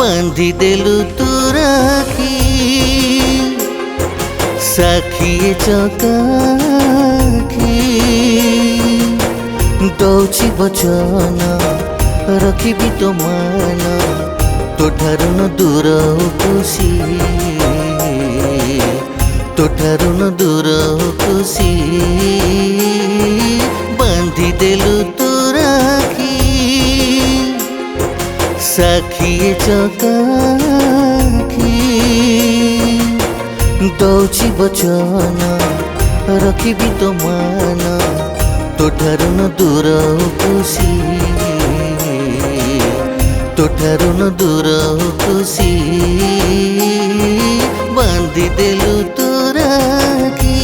बांधी देलु तू राखी साखिए चकाखी दौची बचन रखिबी तो मान तोठारु न दूर खुशी तोठारु न दूर खुशी बांधी देलु तू राखी साखिए चकाखी दौची बचन रखिबी तो मान तोठारु न दूर खुशी तोठारु न दूर खुशी बांधी देलु तू राखी।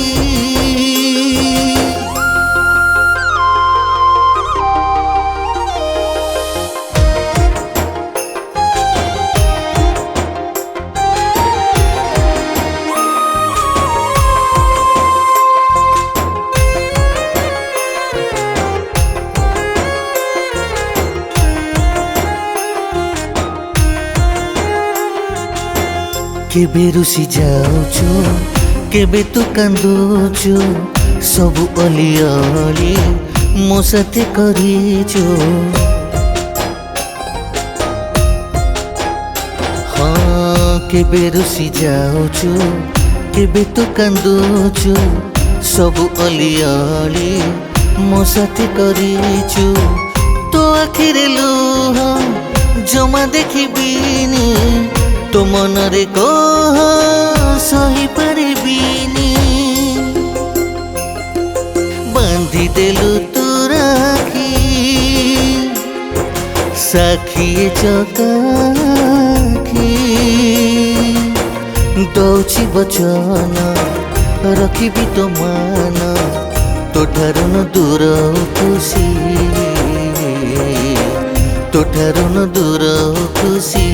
केबे रुसी जाऊछु केबे तू कांदुछु सबु अली अली मो साथे करिछु। हाँ केबे रुसी जाऊछु केबे तू कांदुछु सबु अली अली मो साथे करिछु। तो आखिरे लुह जमा देखिबिनी तो मनरे कह सही पारिबिनी बांधी देलु तू राखी साखिए चकाखी दौची बचन रखिबी तो मान तोठारु न दूर खुशी तोठारु न दूर खुशी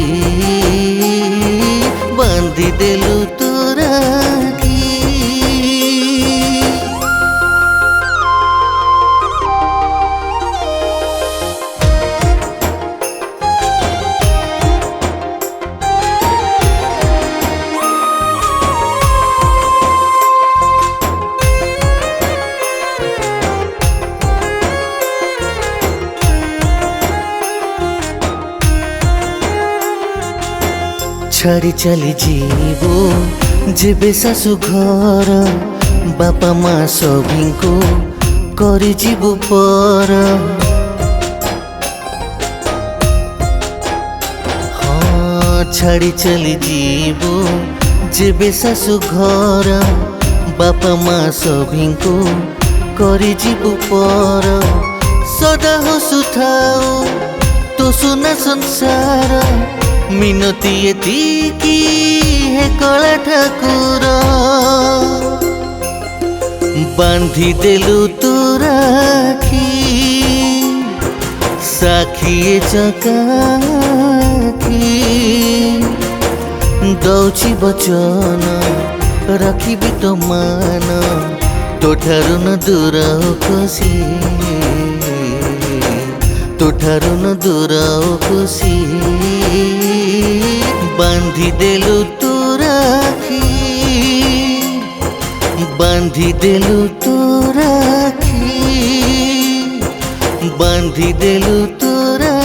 बांधी देलु तू राखी। छाड़ी चली जीवो जेबे सासु घर बापा माँ सभी को करी जीवो पर। हाँ छाड़ी चली जीवो जेबे सासु घर बापा माँ सभी को करी जीवो पर। सदा हसुथाओ तो सुना संसार मिनती एतिकी हे कला ठाकुर बांधी देलु तू राखी साखिए चकाखी दौची बचन रखिबी तो मान तोठारु न दूर खुशी तोठारु न दूर खुशी बांधी देलु तू राखी बांधी देलु तू राखी बांधी देलु तू राखी।